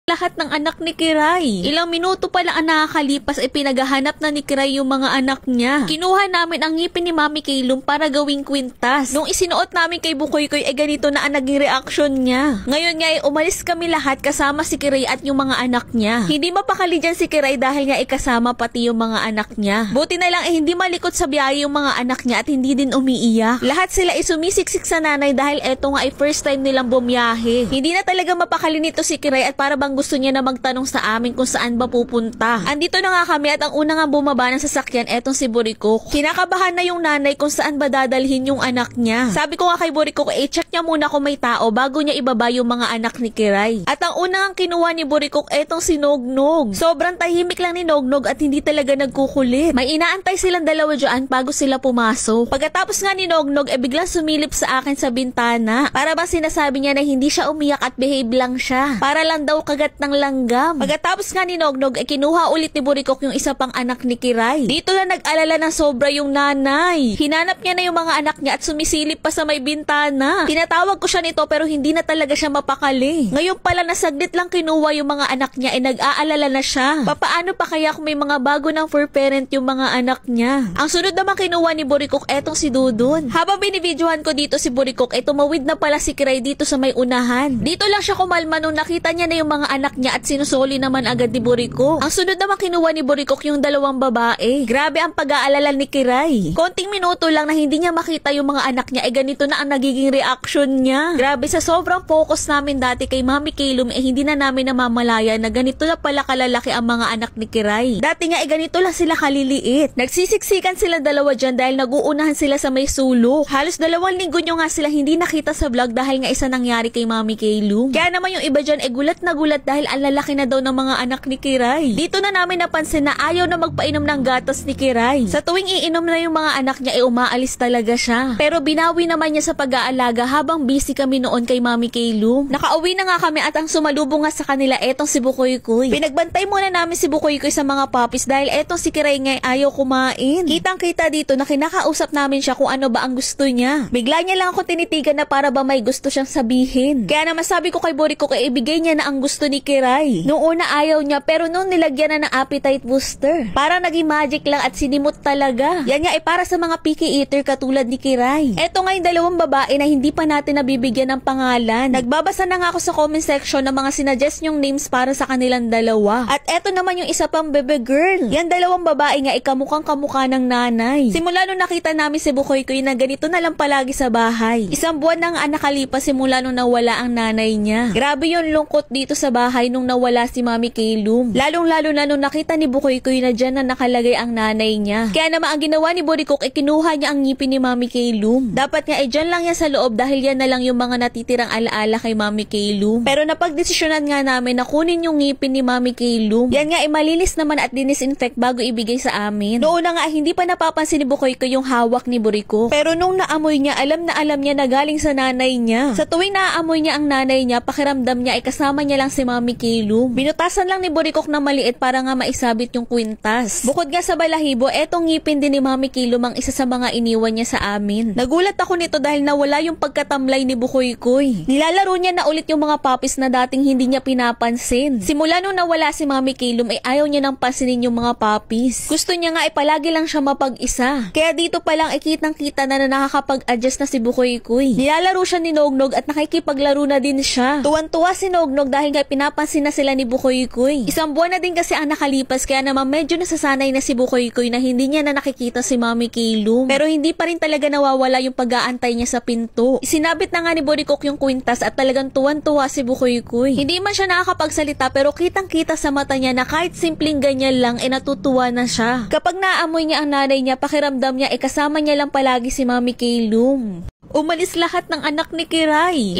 Lahat ng anak ni Kiray. Ilang minuto pa lang ang nakakalipas ay pinaghahanap na ni Kiray yung mga anak niya. Kinuha namin ang ngipin ni Mami Kaylum para gawing kwintas. Nung isinuot namin kay Bukoykoy ay ganito na ang naging reaksyon niya. Ngayon nga ay umalis kami lahat kasama si Kiray at yung mga anak niya. Hindi mapakali dyan si Kiray dahil nga ikasama pati yung mga anak niya. Buti na lang hindi malikot sa biyahe yung mga anak niya at hindi din umiiyak. Lahat sila ay sumisiksik sa nanay dahil eto nga ay first time nilang bumiyahe. Hindi na talaga mapakali nito si Kiray at para bang gusto niya na magtanong sa amin kung saan ba pupunta. Andito na nga kami at ang una nga bumaba ng sasakyan etong si Burikok. Kinakabahan na yung nanay kung saan ba dadalhin yung anak niya. Sabi ko nga kay Burikok check niya muna kung may tao bago niya ibaba yung mga anak ni Kiray. At ang una nga kinuha ni Burikok etong si Nognog. Sobrang tahimik lang ni Nognog at hindi talaga nagkukulit. May inaantay silang dalawa dyan bago sila pumasok. Pagkatapos nga ni Nognog biglang sumilip sa akin sa bintana. Para ba sinasabi niya na hindi siya umiyak at behave lang siya. Para lang daw kagat ng langgam. Pagkatapos nga ni Nognog kinuha ulit ni Burikok yung isa pang anak ni Kiray. Dito na nag-alala ng sobra yung nanay. Hinanap niya na yung mga anak niya at sumisilip pa sa may bintana. Tinatawag ko siya nito pero hindi na talaga siya mapakali. Ngayon pala na saglit lang kinuha yung mga anak niya nag-aalala na siya. Papaano pa kaya kung may mga bago ng fur parent yung mga anak niya? Ang sunod naman kinuha ni Burikok etong si Dudon. Habang binibidyohan ko dito si Burikok tumawid na pala si Kiray dito sa may unahan. Dito lang siya kumalma nung nakita niya na yung mga anak niya at sinusoli naman agad ni Burikok. Ang sunod naman kinuha ni Burikok yung dalawang babae. Grabe ang pag-aalala ni Kiray. Konting minuto lang na hindi niya makita yung mga anak niya ganito na ang nagiging reaction niya. Grabe sa sobrang focus namin dati kay Mami Kaylum hindi na namin namamalaya na ganito na pala kalalaki ang mga anak ni Kiray. Dati nga ganito lang sila kaliliit. Nagsisiksikan sila dalawa dyan dahil naguunahan sila sa may sulok. Halos 2 linggo nyo nga sila hindi nakita sa vlog dahil nga isa nangyari kay Mami Kaylum. Kaya naman yung iba dyan gulat na gulat dahil ang lalaki na daw ng mga anak ni Kiray. Dito na namin napansin na ayaw na magpainom ng gatas ni Kiray. Sa tuwing iinom na yung mga anak niya umaalis talaga siya. Pero binawi naman niya sa pag-aalaga habang busy kami noon kay Mami Kaylum. Nakauwi na nga kami at ang sumalubong nga sa kanila etong si Bukoykoy. Pinagbantay muna namin si Bukoykoy sa mga puppies dahil etong si Kiray nga ayaw kumain. Kitang-kita dito na kinakausap namin siya kung ano ba ang gusto niya. Bigla niya lang ako tinitigan na para ba may gusto siyang sabihin. Kaya naman sabi ko kay Burikok ibigay niya na ang gusto ni Kiray. Noong una ayaw niya pero noon nilagyan na ng appetite booster. Parang naging magic lang at sinimot talaga. Yan nga para sa mga picky eater katulad ni Kiray. Eto nga yung dalawang babae na hindi pa natin nabibigyan ng pangalan. Nagbabasa na nga ako sa comment section ng mga sinuggest yung names para sa kanilang dalawa. At eto naman yung isa pang bebe girl. Yan dalawang babae nga ikamukhang kamukha ng nanay. Simula nung nakita namin si Bukoykoy na ganito na lang palagi sa bahay. 1 buwan nang nakalipas simula nung nawala ang nanay niya. Grabe yung lungkot dito sa bahay nung nawala si Mami Kaylum. Lalong-lalo na nung nakita ni Bukoykoy na dyan na nakalagay ang nanay niya. Kaya naman ang ginawa ni Burikok kinuha niya ang ngipin ni Mami Kaylum. Dapat nga dyan lang yan sa loob dahil yan na lang yung mga natitirang alaala kay Mami Kaylum. Pero napagdesisyonan nga namin na kunin yung ngipin ni Mami Kaylum. Yan nga malinis naman at dinisinfect bago ibigay sa amin. Noon na nga hindi pa napapansin ni Bukoykoy yung hawak ni Burikok. Pero nung naamoy niya, alam niya na galing sa nanay niya. Sa tuwing naaamoy niya ang nanay niya, pakiramdam niya kasama niya lang si Mami Kaylum. Binutasan lang ni Burikok na maliit para nga maisabit yung kwintas. Bukod nga sa balahibo, etong ngipin din ni Mami Kaylum ang isa sa mga iniwan niya sa amin. Nagulat ako nito dahil nawala yung pagkatamlay ni Bukoykoy. Nilalaro niya na ulit yung mga puppies na dating hindi niya pinapansin. Simula nung nawala si Mami Kaylum ayaw niya nang pansinin yung mga puppies. Gusto niya nga palagi lang siya mapag-isa. Kaya dito pa lang kitang-kita na nakakapag-adjust na si Bukoykoy. Nilalaro siya ni Nognog at nakikipaglaro na din siya. Tuwan-tuwa si Nognog dahil nga pinapansin na sila ni Bukoykoy. 1 buwan na din kasi ang nakalipas kaya naman medyo nasasanay na si Bukoykoy na hindi niya na nakikita si Mami Kaylum. Pero hindi pa rin talaga nawawala yung pag-aantay niya sa pinto. Isinabit na nga ni Burikok yung kwintas at talagang tuwan-tuwa si Bukoykoy. Hindi man siya nakakapagsalita pero kitang-kita sa mata niya na kahit simpleng ganyan lang natutuwa na siya. Kapag naamoy niya ang nanay niya, pakiramdam niya kasama niya lang palagi si Mami Kaylum. Umalis lahat ng anak ni Kiray.